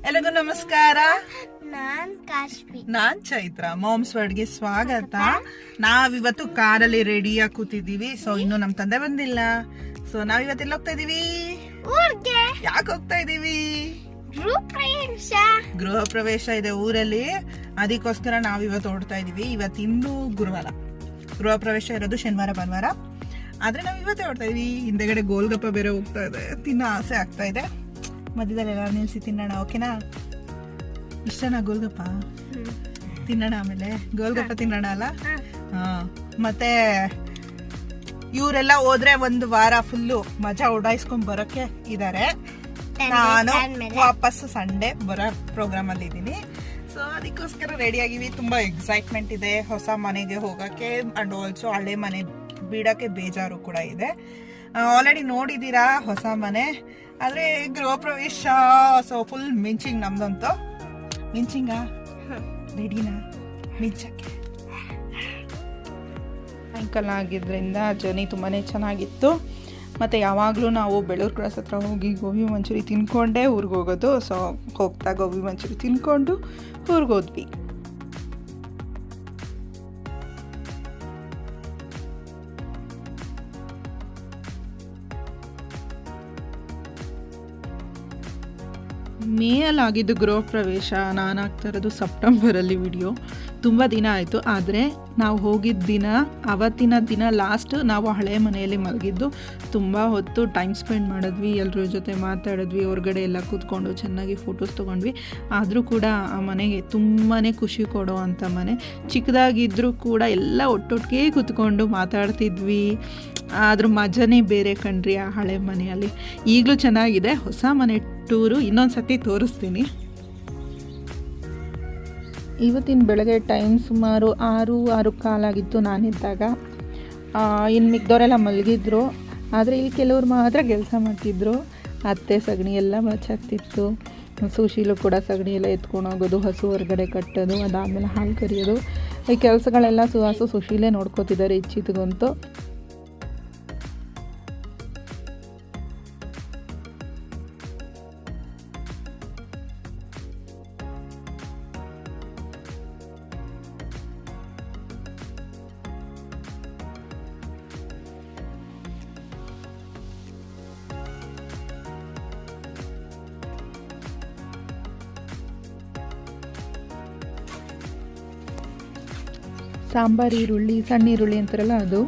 ಎಲ್ಲರಿಗೂ ನಮಸ್ಕಾರ. ನಾನ್ ಚೈತ್ರ. ಮಾಮ್ಸ್ ವರ್ಡ್ಗೆ ಸ್ವಾಗತ. ನಾವಿವತ್ತು ಕಾರಲ್ಲಿ ರೆಡಿಯಾಗಿ ಕೂತಿದೀವಿ. ಸೊ ಇನ್ನು ನಮ್ ತಂದೆ ಬಂದಿಲ್ಲ. ಸೊ ನಾವಿವತ್ತೆಲ್ಲ ಹೋಗ್ತಾ ಇದೀವಿ. ಯಾಕೆ ಹೋಗ್ತಾ ಇದೀವಿ? ಗೃಹ ಪ್ರವೇಶ ಇದೆ ಊರಲ್ಲಿ, ಅದಕ್ಕೋಸ್ಕರ ನಾವಿವತ್ತು ಹೊರಡ್ತಾ ಇದೀವಿ. ಇವತ್ತಿಂದು ಗುರುವಾರ, ಗೃಹ ಪ್ರವೇಶ ಇರೋದು ಶನಿವಾರ ಭಾನುವಾರ, ಆದ್ರೆ ನಾವ್ ಇವತ್ತೇ ಹೊರಡ್ತಾ ಇದೀವಿ. ಹಿಂದೆಗಡೆ ಗೋಲ್ಗಪ್ಪ ಬೇರೆ ಹೋಗ್ತಾ ಇದೆ, ತಿನ್ನೋ ಆಸೆ ಆಗ್ತಾ ಇದೆ. ಮಧ್ಯದಲ್ಲಿ ಎಲ್ಲ ನಿಲ್ಸಿ ತಿನ್ನೋಣ, ಓಕೆನಾ? ಇಷ್ಟನಾ ಗೋಲ್ಗಪ್ಪ? ತಿನ್ನೋಣ, ಆಮೇಲೆ ಗೋಲ್ಗಪ್ಪ ತಿನ್ನೋಣ ಅಲ್ಲ? ಮತ್ತೆ ಇವರೆಲ್ಲ ಹೋದ್ರೆ ಒಂದು ವಾರ ಫುಲ್ಲು ಮಜಾ ಉಡಾಯಿಸ್ಕೊಂಡ್ ಬರೋಕೆ ಇದಾರೆ. ನಾನು ವಾಪಸ್ ಸಂಡೇ ಬರೋ ಪ್ರೋಗ್ರಾಮ್ ಅಲ್ಲಿ ಇದ್ದೀನಿ. ಸೊ ಅದಕ್ಕೋಸ್ಕರ ರೆಡಿ ಆಗಿವಿ. ತುಂಬಾ ಎಕ್ಸೈಟ್ಮೆಂಟ್ ಇದೆ ಹೊಸ ಮನೆಗೆ ಹೋಗಕ್ಕೆ, ಅಂಡ್ ಆಲ್ಸೋ ಹಳೆ ಮನೆ ಬಿಡಕ್ಕೆ ಬೇಜಾರು ಕೂಡ ಇದೆ. ಆಲ್ರೆಡಿ ನೋಡಿದೀರಾ ಹೊಸ ಮನೆ, ಆದ್ರೆ ಗೃಹ ಪ್ರವೇಶ ಸೊ ಫುಲ್ ಮಿಂಚಿಂಗ್. ನಮ್ದಂತೂ ಮಿಂಚಿಂಗ. ರೆಡಿನಾ ಮಿಂಚಕ್ಕೆ? ಸಾಯಂಕಾಲ ಆಗಿದ್ರಿಂದ ಜರ್ನಿ ತುಂಬಾ ಚೆನ್ನಾಗಿತ್ತು. ಮತ್ತು ಯಾವಾಗಲೂ ನಾವು ಬೆಳ್ಳೂರು ಕ್ರಾಸ್ ಹತ್ರ ಹೋಗಿ ಗೋಬಿ ಮಂಚೂರಿ ತಿನ್ಕೊಂಡೇ ಊರಿಗೆ ಹೋಗೋದು. ಸೊ ಹೋಗ್ತಾ ಗೋಬಿ ಮಂಚೂರಿ ತಿನ್ಕೊಂಡು ಊರಿಗೆ ಹೋದ್ವಿ. ಮೇಯಲ್ಲಾಗಿದ್ದು ಗೃಹ ಪ್ರವೇಶ. ನಾನು ಆಗ್ತಾ ಇರೋದು ಸೆಪ್ಟೆಂಬರಲ್ಲಿ ವಿಡಿಯೋ. ತುಂಬ ದಿನ ಆಯಿತು, ಆದರೆ ನಾವು ಹೋಗಿದ್ದ ದಿನ, ಅವತ್ತಿನ ದಿನ ಲಾಸ್ಟ್ ನಾವು ಹಳೆ ಮನೆಯಲ್ಲಿ ಮಲಗಿದ್ದು. ತುಂಬ ಹೊತ್ತು ಟೈಮ್ ಸ್ಪೆಂಡ್ ಮಾಡಿದ್ವಿ, ಎಲ್ಲರ ಜೊತೆ ಮಾತಾಡಿದ್ವಿ, ಹೊರಗಡೆ ಎಲ್ಲ ಕೂತ್ಕೊಂಡು ಚೆನ್ನಾಗಿ ಫೋಟೋಸ್ ತೊಗೊಂಡ್ವಿ. ಆದರೂ ಕೂಡ ಆ ಮನೆಗೆ ತುಂಬಾ ಖುಷಿ ಕೊಡೋ ಅಂಥ ಮನೆ. ಚಿಕ್ಕದಾಗಿದ್ದರೂ ಕೂಡ ಎಲ್ಲ ಒಟ್ಟೊಟ್ಟಿಗೆ ಕೂತ್ಕೊಂಡು ಮಾತಾಡ್ತಿದ್ವಿ. ಅದ್ರ ಮಜನೇ ಬೇರೆ ಕಣ್ರಿ ಆ ಹಳೆ ಮನೆಯಲ್ಲಿ. ಈಗಲೂ ಚೆನ್ನಾಗಿದೆ. ಹೊಸ ಮನೆ ಟೂರು ಇನ್ನೊಂದು ಸತಿ ತೋರಿಸ್ತೀನಿ. ಇವತ್ತಿನ ಬೆಳಗ್ಗೆ ಟೈಮ್ ಸುಮಾರು 6 ಕಾಲಾಗಿತ್ತು ನಾನಿದ್ದಾಗ. ಇನ್ನು ಮಿಕ್ದವರೆಲ್ಲ ಮಲಗಿದ್ರು, ಆದರೆ ಇಲ್ಲಿ ಕೆಲವ್ರು ಮಾತ್ರ ಕೆಲಸ ಮಾಡ್ತಿದ್ರು. ಅತ್ತೆ ಸಗಣಿ ಎಲ್ಲ ಬಚಾಗ್ತಿತ್ತು. ಸುಶೀಲು ಕೂಡ ಸಗಣಿ ಎಲ್ಲ ಎತ್ಕೊಂಡು ಹೋಗೋದು, ಹಸು ಹೊರಗಡೆ ಕಟ್ಟೋದು, ಅದಾದಮೇಲೆ ಹಾಲು ಕರಿಯೋದು, ಈ ಕೆಲಸಗಳೆಲ್ಲ ಸುಶೀಲೇ ನೋಡ್ಕೋತಿದ್ದಾರೆ ಇಚ್ಚಿತ್ಗಂತೂ. ಸಾಂಬಾರು ಈರುಳ್ಳಿ, ಸಣ್ಣ ಈರುಳ್ಳಿ ಅಂತಾರಲ್ಲ ಅದು.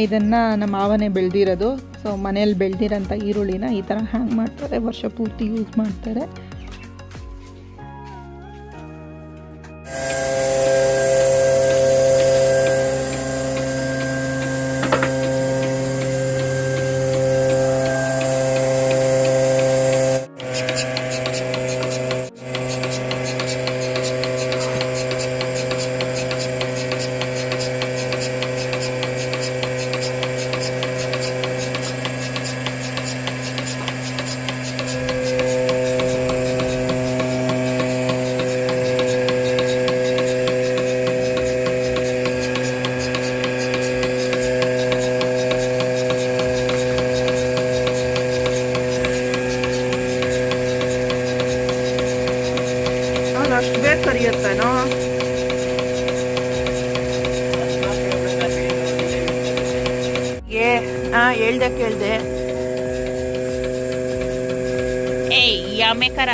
ಇದನ್ನು ನಮ್ಮ ಮಾವನೇ ಬೆಳೆದಿರೋದು. ಸೊ ಮನೇಲಿ ಬೆಳೆದಿರೋಂಥ ಈರುಳ್ಳಿನ ಈ ಥರ ಹ್ಯಾಂಗ್ ಮಾಡ್ತಾರೆ, ವರ್ಷ ಪೂರ್ತಿ ಯೂಸ್ ಮಾಡ್ತಾರೆ. ಅಷ್ಟು ಬೇಗ ಕರಿಯುತ್ತೇನೋ? ಹೇಳ್ದೆ ಕೇಳ್ದೆ. ಏಯ್ ಯಾಮೇಕರ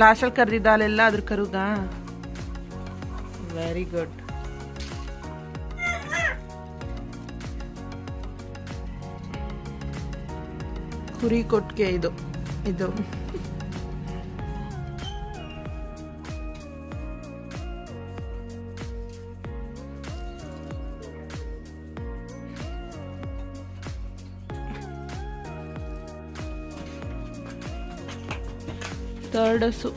ಲಾಸ್ಟಲ್ಲಿ ಕರೆದಿದ್ದಾಲೆಲ್ಲ ಅದ್ರ ಕರುಗ ವೆರಿ ಗುಡ್. ಕುರಿ ಕೊಟ್ಟಿಗೆ ಇದು ಥರ್ಡ್ ಹಸು.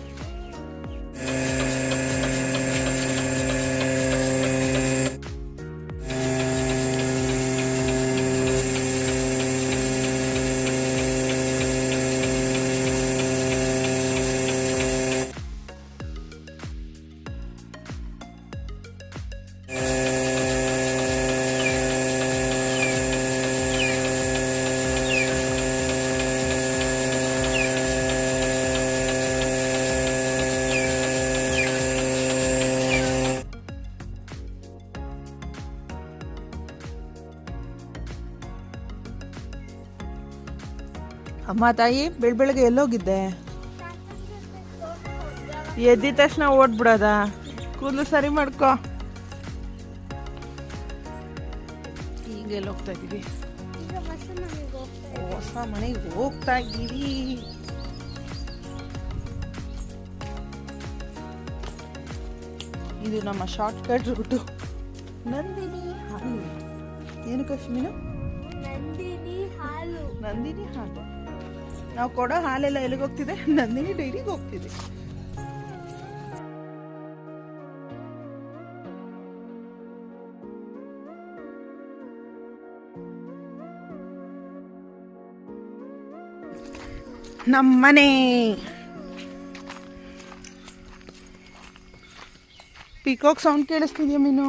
ಅಮ್ಮ ತಾಯಿ ಬೆಳಗ್ಗೆ ಎಲ್ಲೋಗಿದ್ದೆ? ಎದ್ದಿದ ತಕ್ಷಣ ಓಡ್ಬಿಡೋದ? ಕೂದಲು ಸರಿ ಮಾಡ್ಕೊ. ಈಗ ಎಲ್ಲಿ ಹೋಗ್ತಾ ಇದ್ದೀವಿ? ಹೊಸ ಮನೆಗೆ ಹೋಗ್ತಾ ಇದ್ದೀವಿ. ಇದು ನಮ್ಮ ಶಾರ್ಟ್ ಕಟ್ ರೂಟು. ನಂದಿನಿ ಹಾಲು. ಏನು ಕಶ್ಮೀರ? ನಂದಿನಿ ಹಾಲು. ನಾವು ಕೊಡೋ ಹಾಲೆಲ್ಲ ಎಲ್ಲಿಗೆ ಹೋಗ್ತಿದೆ? ನಂದಿನಿ ಡೈರಿಗೆ ಹೋಗ್ತಿದೆ. ನಮ್ಮನೆ ಪೀಕಾಕ್ ಸೌಂಡ್ ಕೇಳಿಸ್ತಿದ್ಯಾ ಮೀನು?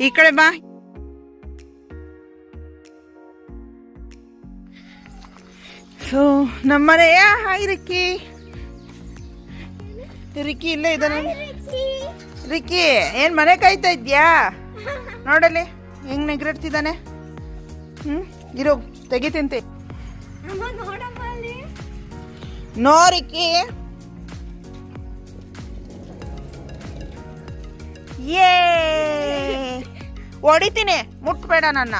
ಈ ಕಡೆ ಬಾ. ಸೊ ನಮ್ಮನೆಯ ಹಾಯ್ ರಿಕ್ಕಿ. ರಿಕ್ಕಿ ಇಲ್ಲೇ ಇದ್ದಾನೆ. ರಿಕ್ಕಿ ಏನ್ ಮನೆ ಕಾಯ್ತಾ ಇದ್ಯಾ? ನೋಡಲಿ ಹೆಂಗ್ ನೆಗ್ರಾಡ್ತಿದ್ದಾನೆ. ಇರೋ ತೆಗಿತಂತೆ. No Ricky. ಏ ಹೊಡಿತೀನಿ, ಮುಟ್ಬೇಡ ನನ್ನ.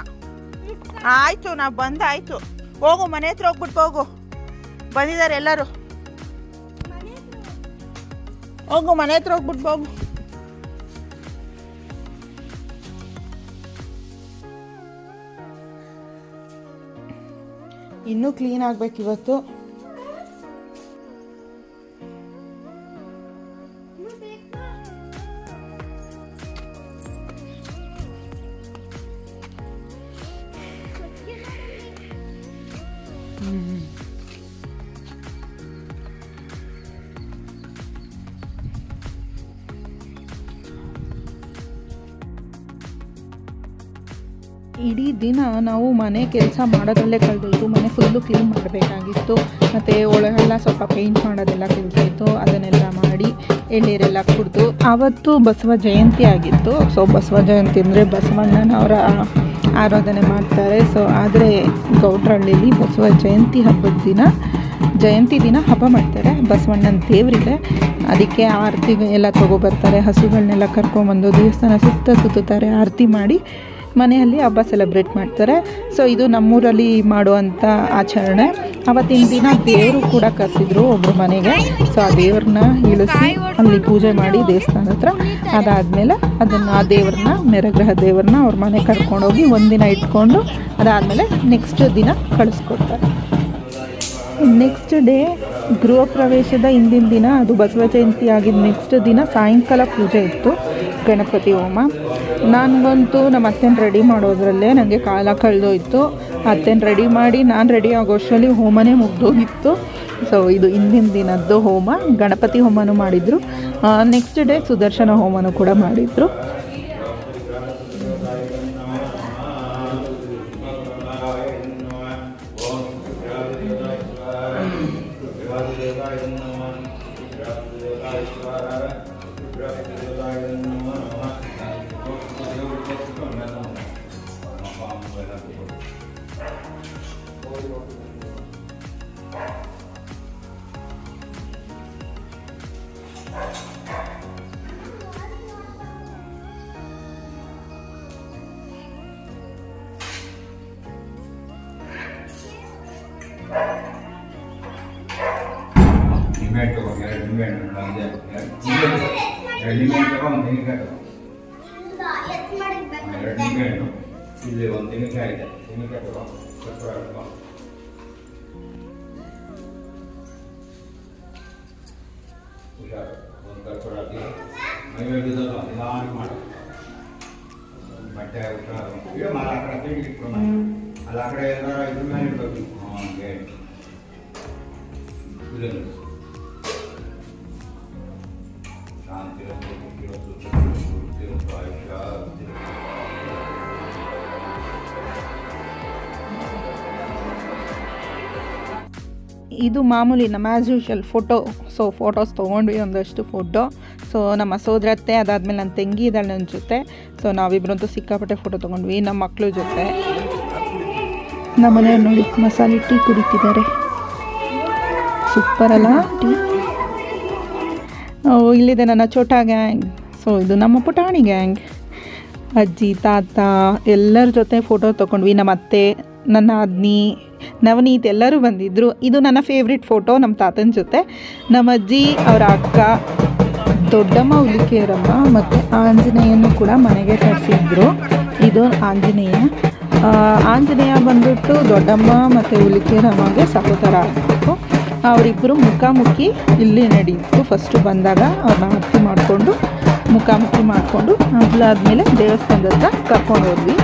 ಆಯ್ತು ನಾ ಬಂದಾಯ್ತು. ಹೋಗು, ಮನೆ ಹತ್ರ ಹೋಗ್ಬಿಟ್ಟು ಹೋಗು. ಬಂದಿದ್ದಾರೆ ಎಲ್ಲರೂ. ಹೋಗು, ಮನೆ ಹತ್ರ ಹೋಗ್ಬಿಟ್ಟು ಹೋಗು. ಇನ್ನೂ ಕ್ಲೀನ್ ಆಗ್ಬೇಕು ಇವತ್ತು. ಇಡೀ ದಿನ ನಾವು ಮನೆ ಕೆಲಸ ಮಾಡೋದ್ರಲ್ಲೇ ಕಳೆದೋಯ್ತು. ಮನೆ ಫುಲ್ಲು ಕ್ಲೀನ್ ಮಾಡಬೇಕಾಗಿತ್ತು. ಮತ್ತು ಒಳಗೆಲ್ಲ ಸ್ವಲ್ಪ ಪೇಂಟ್ ಮಾಡೋದೆಲ್ಲ ಕೆಲಸ ಇತ್ತು. ಅದನ್ನೆಲ್ಲ ಮಾಡಿ ಎಳ್ಳೀರೆಲ್ಲ ಕುಡಿದು ಆವತ್ತು ಬಸವ ಜಯಂತಿ ಆಗಿತ್ತು. ಸೊ ಬಸವ ಜಯಂತಿ ಅಂದರೆ ಬಸವಣ್ಣನವರ ಆರಾಧನೆ ಮಾಡ್ತಾರೆ. ಸೊ ಆದರೆ ಗೌಡ್ರಹಳ್ಳಿಲಿ ಬಸವ ಜಯಂತಿ ದಿನ ಹಬ್ಬ ಮಾಡ್ತಾರೆ. ಬಸವಣ್ಣನ ದೇವರಿದೆ, ಅದಕ್ಕೆ ಆರತಿ ಎಲ್ಲ ತೊಗೊಬರ್ತಾರೆ. ಹಸುಗಳನ್ನೆಲ್ಲ ಕರ್ಕೊಂಬಂದು ದೇವಸ್ಥಾನ ಸುತ್ತುತ್ತಾರೆ. ಆರತಿ ಮಾಡಿ ಮನೆಯಲ್ಲಿ ಹಬ್ಬ ಸೆಲೆಬ್ರೇಟ್ ಮಾಡ್ತಾರೆ. ಸೊ ಇದು ನಮ್ಮೂರಲ್ಲಿ ಮಾಡುವಂಥ ಆಚರಣೆ. ಅವತ್ತಿನ ದಿನ ದೇವರು ಕೂಡ ಕರೆಸಿದ್ರು ಒಬ್ಬರು ಮನೆಗೆ. ಸೊ ಆ ದೇವ್ರನ್ನ ಇಳಿಸಿ ಅಲ್ಲಿ ಪೂಜೆ ಮಾಡಿ ದೇವಸ್ಥಾನ ಹತ್ರ, ಅದಾದಮೇಲೆ ಆ ದೇವ್ರನ್ನ, ಮೆರಗ್ರಹ ದೇವ್ರನ್ನ ಅವ್ರ ಮನೆ ಕರ್ಕೊಂಡೋಗಿ ಒಂದಿನ ಇಟ್ಕೊಂಡು ಅದಾದಮೇಲೆ ನೆಕ್ಸ್ಟ್ ದಿನ ಕಳಿಸ್ಕೊಡ್ತಾರೆ. ನೆಕ್ಸ್ಟ್ ಡೇ ಗೃಹ ಪ್ರವೇಶದ ಹಿಂದಿನ ದಿನ, ಅದು ಬಸವ ಜಯಂತಿ ಆಗಿದ್ದ ನೆಕ್ಸ್ಟ್ ದಿನ ಸಾಯಂಕಾಲ ಪೂಜೆ ಇತ್ತು, ಗಣಪತಿ ಹೋಮ. ನನಗಂತೂ ನಮ್ಮ ಅತ್ತೆನ ರೆಡಿ ಮಾಡೋದ್ರಲ್ಲೇ ನನಗೆ ಕಾಲ ಕಳೆದೋಯ್ತು. ಅತ್ತೆನ ರೆಡಿ ಮಾಡಿ ನಾನು ರೆಡಿ ಆಗೋಷ್ಟರಲ್ಲಿ ಹೋಮನೇ ಮುಗ್ದೋಗಿತ್ತು. ಸೊ ಇದು ಹಿಂದಿನ ದಿನದ್ದು ಹೋಮ. ಗಣಪತಿ ಹೋಮನೂ ಮಾಡಿದರು. ನೆಕ್ಸ್ಟ್ ಡೇ ಸುದರ್ಶನ ಹೋಮನೂ ಕೂಡ ಮಾಡಿದರು. ನಿಂಬೆಹಣ್ಣು ತಗೋ, 2 ನಿಂಬೆಹಣ್ಣು ಒಂದೇ 2 ನಿಂಬೆಹಣ್ಣು ತಗೋ, 1 ತೆಂಗಿನಕಾಯಿ ತಗೋ. 2 ನಿಂಬೆಹಣ್ಣು, ಇಲ್ಲಿ 1 ತೆಂಗಿನಕಾಯಿ ಇದೆ, ತೆಂಗಿನಕಾಯಿ ತಗೋ, ಕರ್ಪೂರ ತಗೋ. ಹುಷಾರು, 1 ಕರ್ಪೂರ ಹಾಕಿ ನೈವೇದ್ಯದಲ್ಲ ನಿಧಾನ ಮಾಡು. ಬಟ್ಟೆ ಹುಷಾರು ಇಡು, ಮಾಲ ಆ ಕಡೆ ತೆಗಿ ಇಟ್ಕೊಂಡು ಅಲ್ಲ, ಆ ಕಡೆ ಎಲ್ಲಾರ ಇದ್ರ ಮೇಲೆ ಇಡಬೇಕು. ಹಂಗೆ ಶಾಂತಿ ಇದು ಮಾಮೂಲಿ ನಮ್ಮ as usual photo. So photos ತೊಗೊಂಡ್ವಿ ಒಂದಷ್ಟು ಫೋಟೋ. ಸೊ ನಮ್ಮ ಸೋದರತ್ತೆ, ಅದಾದಮೇಲೆ ನನ್ನ ತಂಗಿ ಇದ್ದಾಳೆ ನನ್ನ ಜೊತೆ. ಸೊ ನಾವಿಬ್ಬರಂತೂ ಸಿಕ್ಕಾಪಟ್ಟೆ ಫೋಟೋ ತೊಗೊಂಡ್ವಿ ನಮ್ಮ ಮಕ್ಕಳ ಜೊತೆ. ನಮ್ಮ ಮನೆಯವ್ರು ನೋಡಿ ಮಸಾಲೆ ಟೀ ಕುಡಿತಿದ್ದಾರೆ. ಸೂಪರ್ ಅಲ್ಲ ಟೀ. ಇಲ್ಲಿದೆ ನನ್ನ ಛೋಟಾ ಗ್ಯಾಂಗ್. ಸೊ ಇದು ನಮ್ಮ ಪುಟಾಣಿ ಗ್ಯಾಂಗ್. ಅಜ್ಜಿ ತಾತ ಎಲ್ಲರ ಜೊತೆ ಫೋಟೋ ತೊಗೊಂಡ್ವಿ. ನಮ್ಮ ಅತ್ತೆ, ನನ್ನ ಆದ್ನಿ, ನವನೀತ್ ಎಲ್ಲರೂ ಬಂದಿದ್ದರು. ಇದು ನನ್ನ ಫೇವ್ರೆಟ್ ಫೋಟೋ ನಮ್ಮ ತಾತನ ಜೊತೆ. ನಮ್ಮ ಅಜ್ಜಿ, ಅವರ ಅಕ್ಕ, ದೊಡ್ಡಮ್ಮ ಹುಲಿಕೆಯರಮ್ಮ ಮತ್ತು ಆಂಜನೇಯನ್ನು ಕೂಡ ಮನೆಗೆ ಕಳಿಸಿದ್ರು. ಇದು ಆಂಜನೇಯ. ಆಂಜನೇಯ ಬಂದ್ಬಿಟ್ಟು ದೊಡ್ಡಮ್ಮ ಮತ್ತು ಹುಲಿಕೆಯರಮ್ಮಗೆ ಸಹೋದರ ಆಗಬೇಕು. ಅವರಿಬ್ಬರು ಮುಖಾಮುಖಿ ಇಲ್ಲಿ ನಡೀತು. ಫಸ್ಟು ಬಂದಾಗ ಅವ್ರನ್ನ ಆರತಿ ಮಾಡಿಕೊಂಡು ಮುಖಾಮುಖಿ ಮಾಡಿಕೊಂಡು ಅದಾದಮೇಲೆ ದೇವಸ್ಥಾನದ ಹತ್ರ ಕರ್ಕೊಂಡು ಹೋದ್ವಿ.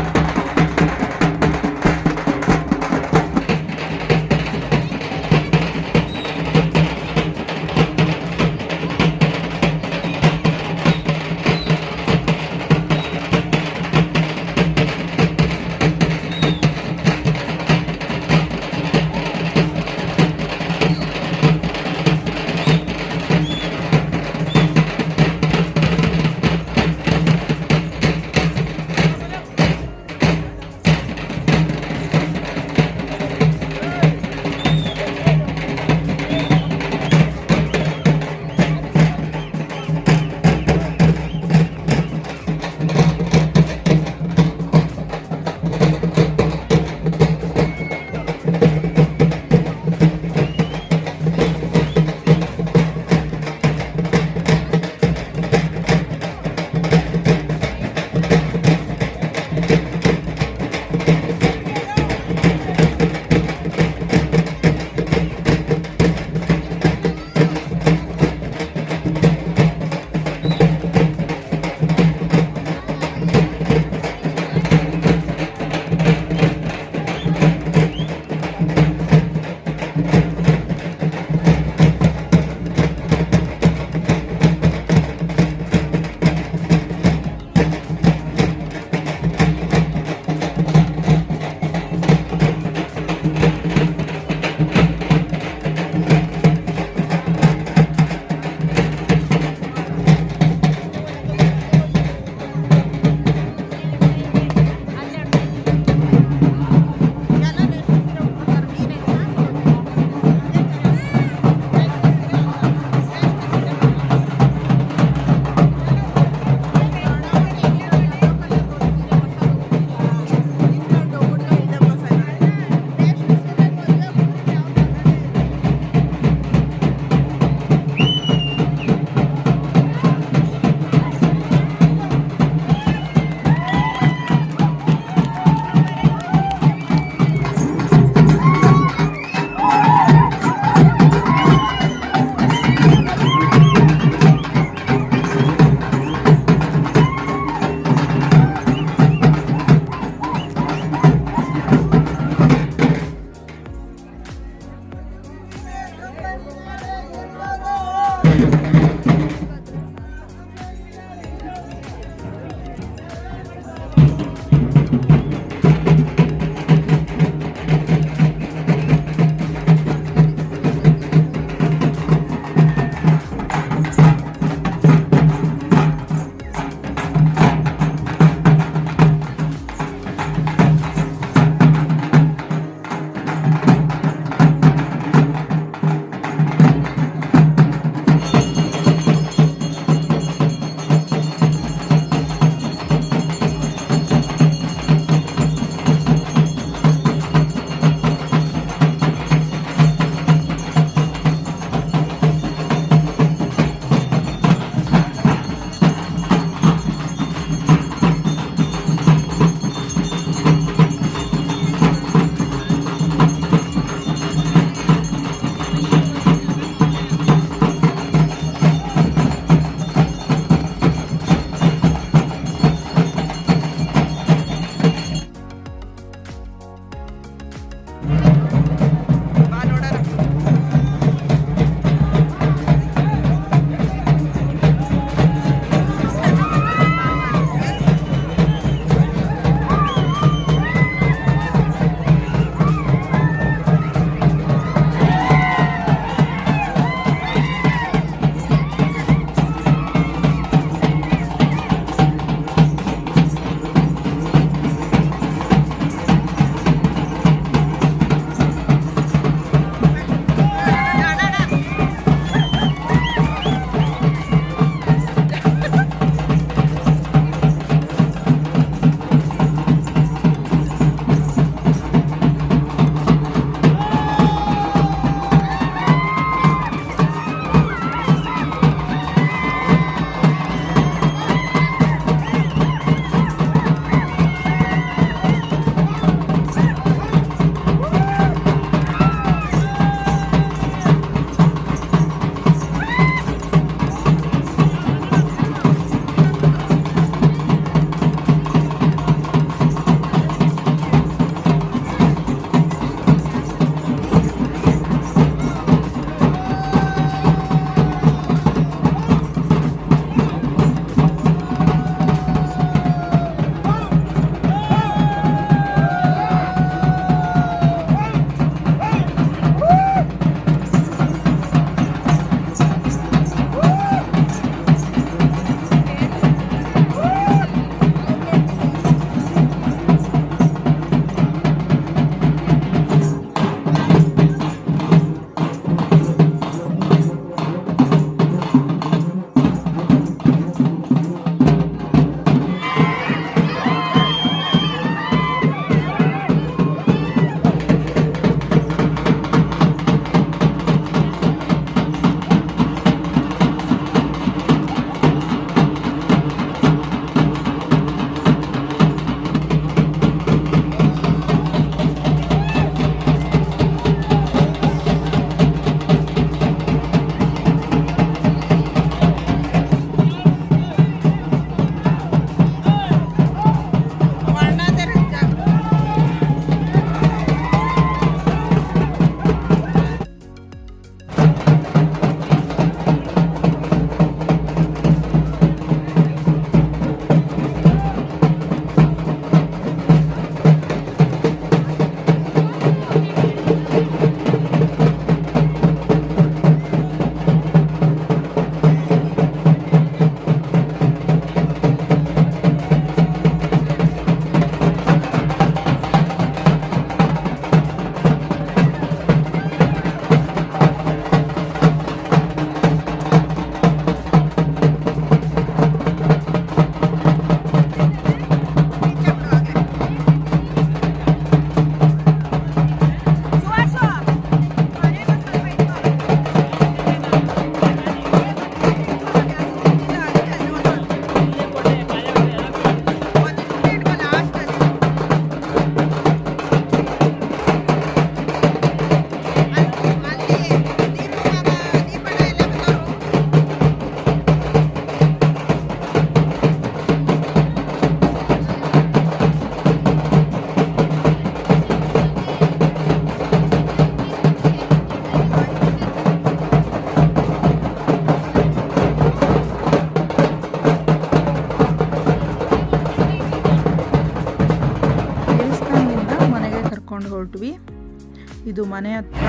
ಇದು ಮನೆ ಹತ್ರ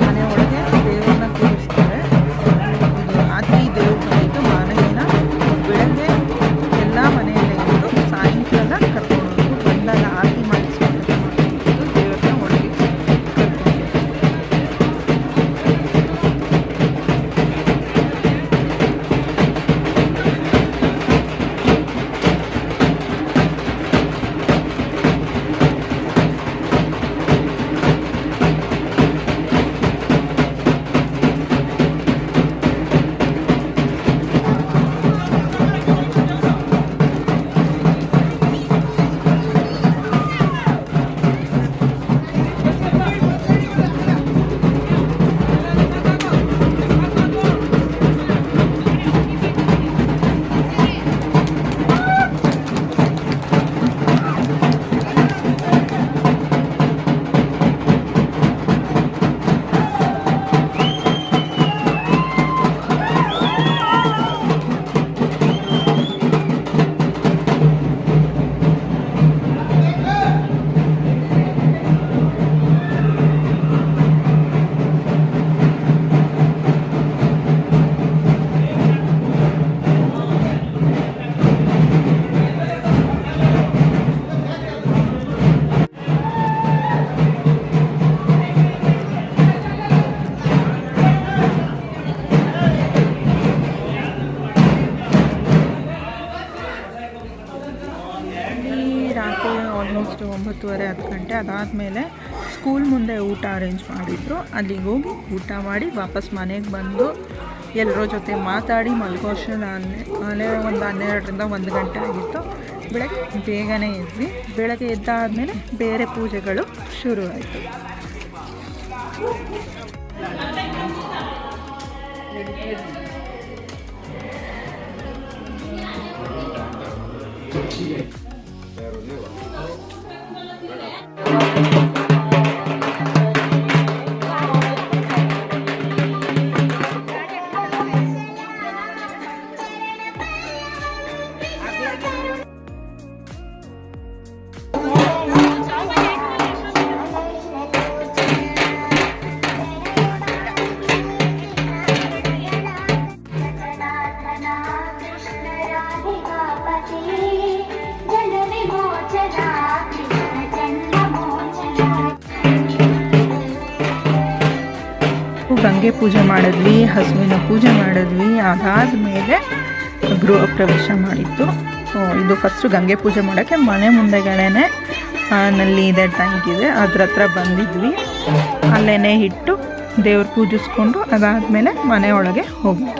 ಮನೆ ಒಳಗೆ ದೇವ್ರನ್ನ ಕೂರಿಸ್ತಾರೆ. ಇದು ರಾತ್ರಿ ದೇವ್ರು ಬಂದಿದ್ದು ಮಾರನೆಯ ಬೆಳಗ್ಗೆ ಎಲ್ಲ ಮನೆಯಲ್ಲೇ ಇದ್ದು ಸಾಯಂಕಾಲ ಕರ್ಕೊಂಡು ಬಂದಾಗ ಆರತಿ ಮಾಡಿಸ್ಕೊಂಡು ದೇವ್ರನ್ನ ಒಳಗೆ ಕರ್ಕೊಂಡು ರಾತ್ರಿ ಆಲ್ಮೋಸ್ಟ್ 9:30-10 ಗಂಟೆ. ಅದಾದಮೇಲೆ ಸ್ಕೂಲ್ ಮುಂದೆ ಊಟ ಅರೇಂಜ್ ಮಾಡಿದ್ರು. ಅಲ್ಲಿಗೆ ಹೋಗಿ ಊಟ ಮಾಡಿ ವಾಪಸ್ ಮನೆಗೆ ಬಂದು ಎಲ್ಲರ ಜೊತೆ ಮಾತಾಡಿ ಮಲ್ಗೋಷ್ಟರಲ್ಲಿ ಒಂದು 12ರಿಂದ 1 ಗಂಟೆ ಆಗಿತ್ತು. ಬೆಳಗ್ಗೆ ಬೇಗನೆ ಇದ್ವಿ. ಬೆಳಗ್ಗೆ ಎದ್ದಾದಮೇಲೆ ಬೇರೆ ಪೂಜೆಗಳು ಶುರುವಾಯಿತು. ಗಂಗೆ ಪೂಜೆ ಮಾಡಿದ್ವಿ, ಹಸುವಿನ ಪೂಜೆ ಮಾಡಿದ್ವಿ. ಅದಾದಮೇಲೆ ಗೃಹ ಪ್ರವೇಶ ಮಾಡಿತ್ತು. ಸೊ ಇದು ಫಸ್ಟು ಗಂಗೆ ಪೂಜೆ ಮಾಡೋಕ್ಕೆ ಮನೆ ಮುಂದೆಗಡೆನೆ ನಲ್ಲಿ ಇದೆ, ಟ್ಯಾಂಕ್ ಇದೆ, ಅದ್ರ ಹತ್ರ ಬಂದಿದ್ವಿ. ಅಲ್ಲೇ ಇಟ್ಟು ದೇವ್ರ ಪೂಜಿಸ್ಕೊಂಡು ಅದಾದಮೇಲೆ ಮನೆ ಒಳಗೆ ಹೋಗ್ತೀವಿ.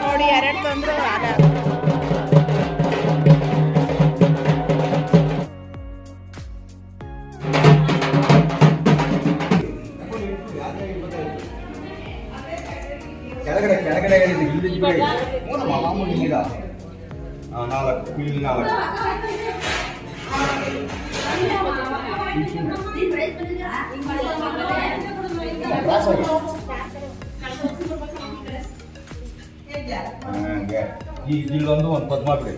ನೋಡಿ ಎರಡು ತಂದ್ರು ಕೆಳಗಡೆ ಇಲ್ಲಿ ಮಾಮೂಲಿ ಈಗ 4 ಇಲ್ಲಿ 4 ಇಲ್ಲೊಂದು ಪದ್ಮ ಬಿಡಿ.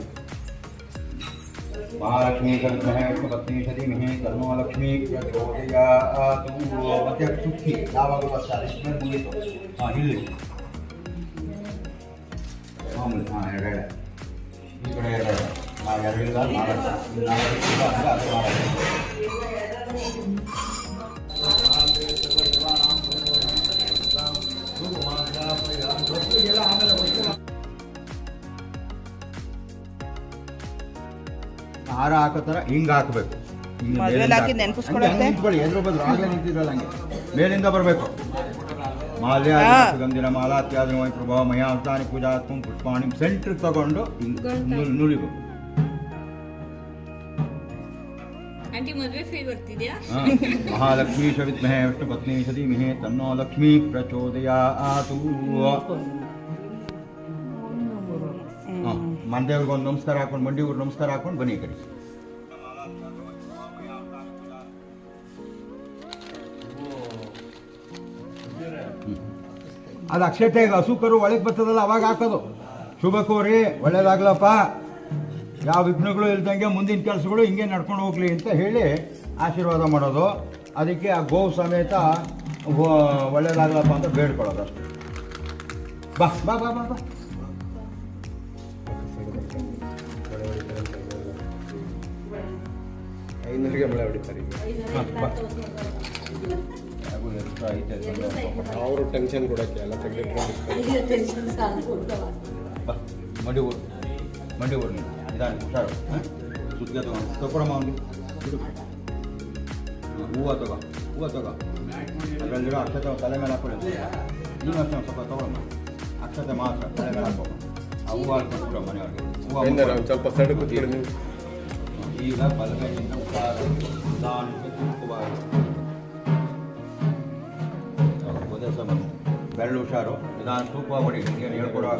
ಮಹಾಲಕ್ಷ್ಮೀ ಕಲ್ಪನೆ ಪತ್ನಿ ಸತೀಮಹಿ ಕರ್ಮಲಕ್ಷ್ಮೀ ಪ್ರಚೋದಯಾತು. ಮತ್ತೆ ಸುತ್ತಿ ಯಾವಾಗಲೂ ಬರ್ತಾರೆ ಮುಗಿತು. ಇಲ್ಲಿ ಮಾಮೂಲಿ ಎರಡೆರಡು ಈ ಕಡೆ ಎರಡು, ನಾವು 2 ಇಲ್ಲ 4 4 ಅದು 4 ಹಾರ ಹಾಕೋತರ ಹಿಂಗೆ ಹಾಕಬೇಕು. ನೆನ್ಕೊಳ್ಳಿ ಎದುರು ಬದ್ರು ಆಗಲೇ ನಿಂತಿದ್ರಲ್ಲ ಹಂಗೆ ಮೇಲಿಂದ ಬರಬೇಕು. ಮಾಲ್ಯ ಗಂಧಿನ ಮಾಲಾ ಇತ್ಯಾದಿ ಪ್ರಭಾವ ಮಯ ಅವತಾನಿ ಪೂಜಾತ್ಮ ಪುಷ್ಪಾಣಿ ಸೆಂಟ್ರಿಗೆ ತಗೊಂಡು ನುಡಿಬೇಕು. ಮಹಾಲಕ್ಷ್ಮೀ ವಿದ್ಮಹೇ ವಿಷ್ಣು ಪತ್ನಿ ಸತೀಮಹಿ ತನ್ನೋ ಲಕ್ಷ್ಮೀ ಪ್ರಚೋದಯಾತು. ಮಂದೇವ್ರಿಗೆ ಒಂದು ನಮಸ್ಕಾರ ಹಾಕೊಂಡು ಮಂಡಿವ್ರಿಗೆ ನಮಸ್ಕಾರ ಹಾಕೊಂಡು ಬನ್ನಿ ಕಡೆ. ಅದು ಅಕ್ಷತೆಗೆ ಹಸುಕರು ಒಳಗೆ ಬರ್ತದಲ್ಲ ಅವಾಗ ಹಾಕೋದು. ಶುಭ ಕೋರಿ ಒಳ್ಳೇದಾಗ್ಲಪ್ಪ, ಯಾವ ವಿಘ್ನಗಳು ಇಲ್ದಂಗೆ ಮುಂದಿನ ಕೆಲಸಗಳು ಹಿಂಗೆ ನಡ್ಕೊಂಡು ಹೋಗ್ಲಿ ಅಂತ ಹೇಳಿ ಆಶೀರ್ವಾದ ಮಾಡೋದು. ಅದಕ್ಕೆ ಆ ಗೋವು ಸಮೇತ ಒಳ್ಳೇದಾಗಲಪ್ಪ ಅಂತ ಬೇಡ್ಕೊಳ್ಳೋದು ಅಷ್ಟೇ. ಬಾ ಬಾ ಬಾ ಬಾ ಬಾ. ಐನೂರಿಗೆ ಮಳೆ ಹೊಡಿತಾರೆ ಅವರು ಟೆನ್ಷನ್ ಕೊಡೋಕ್ಕೆ ಎಲ್ಲ ಬಾ ಮಂಡಿ ಊರು ಮಂಡಿ ಊರು ನೀವು ನಿಧಾನ ಹುಷಾರು. ಸುತ್ತಿಗೆ ತಗೊಳಮ್ಮ ಅವನಿಗೆ. ಹೂವು ತಗೋ ಅದರಲ್ಲಿರೋ ಅಕ್ಷತೆ ತಲೆ ಮೇಲೆ ಹಾಕೊಳ್ಳಿ. ನೀನು ಅಷ್ಟೇ ಸ್ವಲ್ಪ ತಗೊಳಮ್ಮ. ಅಕ್ಷತೆ ಮಾತ್ರ ತಲೆ ಮೇಲೆ ಹಾಕೋ. ಆ ಹೂವು ಹಾಕ್ಬಿಟ್ಬಿಡ ಮನೆಯವ್ರಿಗೆ. ಹೂವು ಸ್ವಲ್ಪ ಸೈಡ್ ಕೂತ್ಕೊಳ್ಳಿ ನೀವು. ಈಗ ಬಲಗೈಯಿಂದ ಹುಷಾರು ನಿಧಾನಕ್ಕೆ ತೂಕಬಾರದು. ಒದೇ ಸಮ ಬೆರಳು ಹುಷಾರು ನಿಧಾನ ತೂಕವಾಗಿ ನಿಮಗೆ ಹೇಳ್ಕೊಡುವಾಗ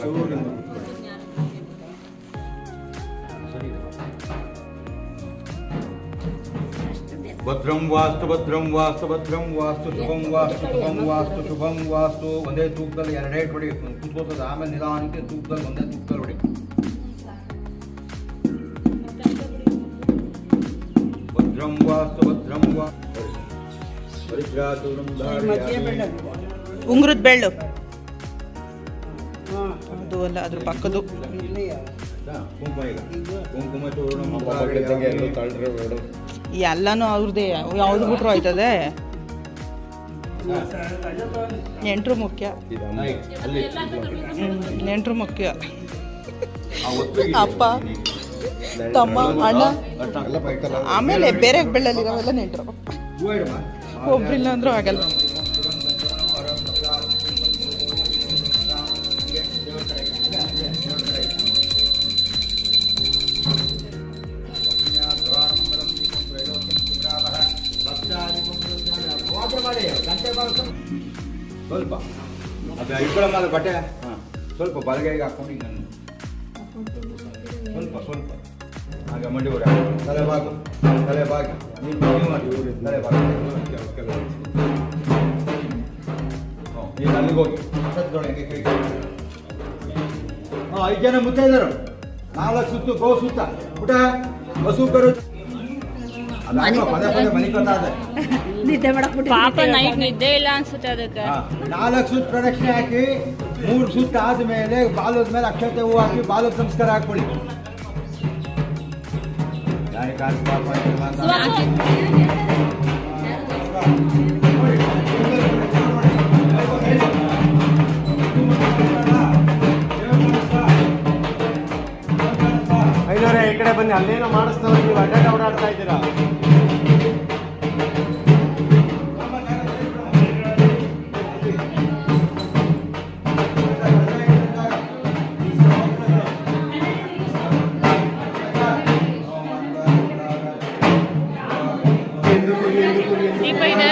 ಸರಿ. ಭದ್ರಂ ವಾಸ್ತು ಭದ್ರಂ ವಾಸ್ತು ಭದ್ರಂ ವಾಸ್ತು ಶುಭಂ ವಾಸ್ತು ಶುಭಂ ವಾಸ್ತು ಶುಭಂ ವಾಸ್ತು. ಒಂದೇ ತೂಕದಲ್ಲಿ ಎರಡೇ ಹೊಡಿ ಕೂತ್ಕೋತದ. ಆಮೇಲೆ ನಿಧಾನಕ್ಕೆ ತೂಕದಲ್ಲಿ ಒಂದೇ ತೂಕದಲ್ಲಿ ಹೊಡಿ. ಭದ್ರಂ ವಾಸ್ತು ಭದ್ರಂ ವಾಸ್ತು ಉಂಗುರದ ಬೆಳ್ಳು ಅದು ಅಲ್ಲ, ಅದ್ರ ಪಕ್ಕದು ಕುಂಕುಮ. ಈಗ ಕುಂಕುಮ ಚೂರ್ಣ ಎಲ್ಲನೂ ಅವ್ರದ್ದೇ. ಯಾವ್ದು ಬಿಟ್ರು ಆಯ್ತದೆ. ನೆಂಟ್ರು ಮುಖ್ಯ. ನೆಂಟ್ರು ಮುಖ್ಯ. ಅಪ್ಪ ತಮ್ಮ ಅಣ್ಣ ಆಮೇಲೆ ಬೇರೆ ಬೆಳ್ಳಲ್ಲಿರೋವೆಲ್ಲ ನೆಂಟ್ರು. ಒಬ್ರಿಲ್ಲ ಅಂದ್ರೂ ಆಗಲ್ಲ. ಸ್ವಲ್ಪ ಅದು ಇಟ್ಕೊಳ್ಳೋ ಬಟ್ಟೆ ಸ್ವಲ್ಪ ಬಲಗೈಗೆ ಹಾಕೊಂಡು ಈಗ ಸ್ವಲ್ಪ ಸ್ವಲ್ಪ ಹಾಗೆ ಮಂಡಿ ಊರ ತಲೆ ಬಾಗು ನೀನು ಮಾಡಿ ತಲೆ ಬಾಗು. ಈಗ ಅಲ್ಲಿಗೆ ಹೋಗಿ ಸತ್ತೊಳಗೆ ಕೈ 5 ಜನ ಮುತ್ತೈದರು 4 ಸುತ್ತು ಗೋ ಸುತ್ತ ಊಟ ಬಸು ಕರು ಪದೇ ಪದೇ ಮನಿಕೊಂಡಾದೆ. ಪಾಪ ನೈಟ್ ನಿದ್ದೆ ಇಲ್ಲ ಅನ್ಸುತ್ತೆ ಅದಕ್ಕೆ. 4 ಸುತ್ತು ಪ್ರದಕ್ಷಿಣೆ ಹಾಕಿ 3 ಸುತ್ತು ಆದ್ಮೇಲೆ ಬಾಲದ ಮೇಲೆ ಅಕ್ಷತೆ ಹೂವು ಹಾಕಿ ಬಾಲದ ಸಂಸ್ಕಾರ ಹಾಕೊಳ್ಳಿ. ಐನೂರೇ ಈ ಕಡೆ ಬನ್ನಿ. ಅಲ್ಲೇನೋ ಮಾಡಿಸ್ತಾರೆ, ನೀವು ಅಡ್ಡಾಡ ಓಡಾಡ್ತಾ ಇದ್ದೀರಾ. ದೀಪ ಇದೆ.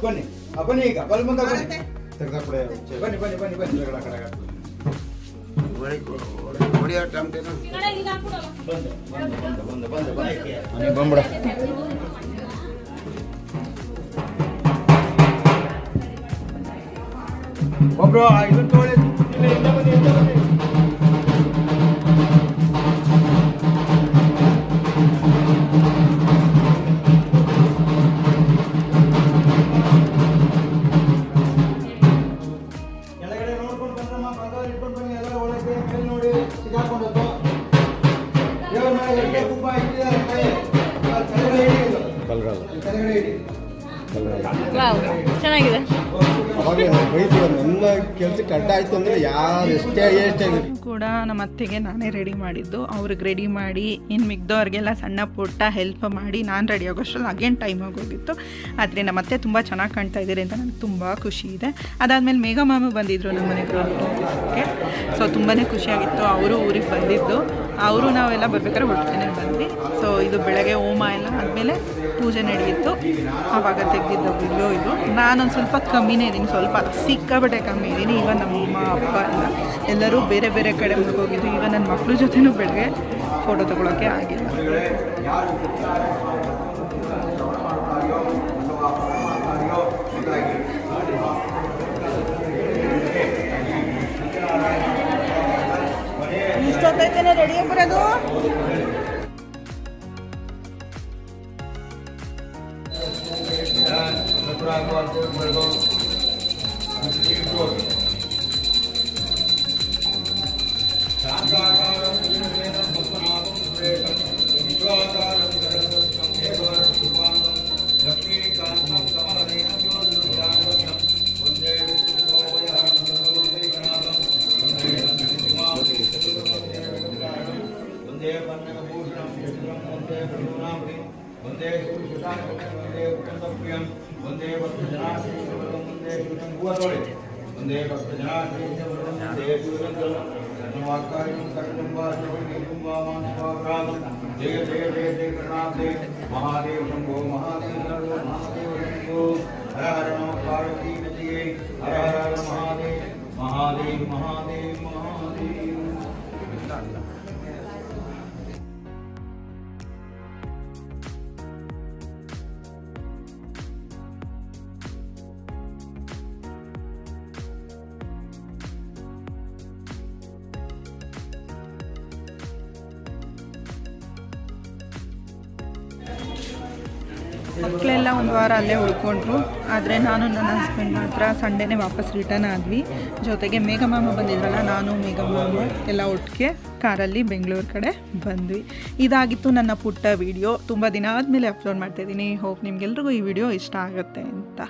ಬನ್ನಿ ಬನ್ನಿ ಈಗ ಬಲ್ ಮುಂದೆ ಬನ್ನಿ ಬನ್ನಿ ಬನ್ನಿ ಬನ್ನಿ ಬನ್ನಿ ಬಂದ್ಬಿಡ. ಒಬ್ರು ಇದು ತೋಳಿ ಕೆಳಗಡೆ ಇಡಿ. ವಾವ್ ಚೆನ್ನಾಗಿದೆ. ಅವಾಗ ಬೈತೀವಿ ನನ್ನ ಕೆಲ್ಸಕ್ಕೆ ಅಡ್ಡ ಆಯ್ತು ಅಂದ್ರೆ ಯಾರು ಎಷ್ಟೇ ಕೂಡ ನಮ್ಮ ಅತ್ತೆಗೆ ನಾನೇ ರೆಡಿ ಮಾಡಿದ್ದು. ಅವ್ರಿಗೆ ರೆಡಿ ಮಾಡಿ ಇನ್ನು ಮಿಗ್ದವ್ರಿಗೆಲ್ಲ ಸಣ್ಣ ಪುಟ್ಟ ಹೆಲ್ಪ್ ಮಾಡಿ ನಾನು ರೆಡಿ ಆಗೋಷ್ಟರಲ್ಲಿ ಅಗೇನ್ ಟೈಮ್ ಆಗೋಗಿತ್ತು. ಆದರೆ ನಮ್ಮ ಅತ್ತೆ ತುಂಬ ಚೆನ್ನಾಗಿ ಕಾಣ್ತಾ ಇದ್ದೀರಿ ಅಂತ ನನಗೆ ತುಂಬ ಖುಷಿ ಇದೆ. ಅದಾದಮೇಲೆ ಮೇಘ ಮಾಮ ಬಂದಿದ್ದರು ನಮ್ಮ ಮನೆಗೆ. ಸೊ ತುಂಬಾ ಖುಷಿಯಾಗಿತ್ತು. ಅವರು ಊರಿಗೆ ಬಂದಿದ್ದು, ಅವರು ನಾವೆಲ್ಲ ಬರ್ಬೇಕಾದ್ರೆ ಒಟ್ಟಿಗೆ ಬಂದ್ವಿ. ಸೊ ಇದು ಬೆಳಗ್ಗೆ ಹೋಮ ಎಲ್ಲ ಆದಮೇಲೆ ಪೂಜೆ ನಡೆಯಿತು, ಆವಾಗ ತೆಗೆದಿದ್ದ ವಿಡಿಯೋ ಇದು. ನಾನೊಂದು ಸ್ವಲ್ಪ ಕಮ್ಮಿನೇ ಇದ್ದೀನಿ, ಸ್ವಲ್ಪ ಸಿಕ್ಕಾಬಟ್ಟೆ ಕಮ್ಮಿ ಇದ್ದೀನಿ. ಈಗ ನಮ್ಮ ಅಪ್ಪ ಎಲ್ಲರೂ ಬೇರೆ ಬೇರೆ ಕಡೆ ಮುಳುಗೋಗಿದ್ದು. ಈಗ ನನ್ನ ಮಕ್ಕಳ ಜೊತೆನೂ ಬೆಳಗ್ಗೆ ಫೋಟೋ ತೊಗೊಳಕ್ಕೆ ಆಗಿಲ್ಲ. ಇಷ್ಟೊತ್ತೈತೇನೆ ರೆಡಿಯಾಗಿ ಬರೋದು. ಒಂದೇ ಪನ್ನಗಭೂಷಣಂ ಕೃಷ್ಣಂ ಒಂದೇ ಪ್ರಿಯನಾಮಿ ಒಂದೇ ಸುಶಾಂತ ಒಂದೇ ಉತ್ತಮಪ್ರಿಯಂ ಒಂದೇ ಭಕ್ತಜನಾಶ್ರೀ ಒಂದೇ ಶುಭಂ ಭೂತೋಳಿ ಒಂದೇ ಭಕ್ತಜನಾಶ್ರೀ ಒಂದೇ ಶುಭಂ ಧರ್ಮವಾಕ್ಕಾರ್ಯಂ ಕರ್ಮಂಬಾಶ್ರವಣಿಕುಂಭಾಮಾನ್ಸ್ವಾಗ್ರಾಮಂ ಜಯ ಜಯ ಜಯ ಜಯ ಕರುಣಾಬ್ಧೇ ಮಹಾದೇವ ಶಂಭೋ ಮಹಾದೇವ ಶಂಭೋ ಮಹಾದೇವ ಶಂಭೋ ಹರ ಹರ ನಮಃ ಪಾರ್ವತೀ ನದಿಯೇ ಹರ ಹರ ಹರ ಮಹಾದೇವ ಮಹಾದೇವ ಮಹಾದೇವ ಮಹಾದೇವ. ಮಕ್ಕಳೆಲ್ಲ ಒಂದು ವಾರ ಅಲ್ಲೇ ಉಳ್ಕೊಂಡ್ರು. ಆದರೆ ನಾನು ನನ್ನ ಹಸ್ಬೆಂಡ್ ಮಾತ್ರ ಸಂಡೇನೇ ವಾಪಸ್ ರಿಟರ್ನ್ ಆದ್ವಿ. ಜೊತೆಗೆ ಮೇಘ ಮಾಮ ಬಂದಿದ್ರಲ್ಲ, ನಾನು ಮೇಘ ಮಾಮ ಎಲ್ಲ ಒಟ್ಟಿಗೆ ಕಾರಲ್ಲಿ ಬೆಂಗಳೂರು ಕಡೆ ಬಂದ್ವಿ. ಇದಾಗಿತ್ತು ನನ್ನ ಪುಟ್ಟ ವಿಡಿಯೋ. ತುಂಬ ದಿನ ಆದಮೇಲೆ ಅಪ್ಲೋಡ್ ಮಾಡ್ತಾಯಿದ್ದೀನಿ. ಹೋಪ್ ನಿಮಗೆಲ್ರಿಗೂ ಈ ವಿಡಿಯೋ ಇಷ್ಟ ಆಗುತ್ತೆ ಅಂತ.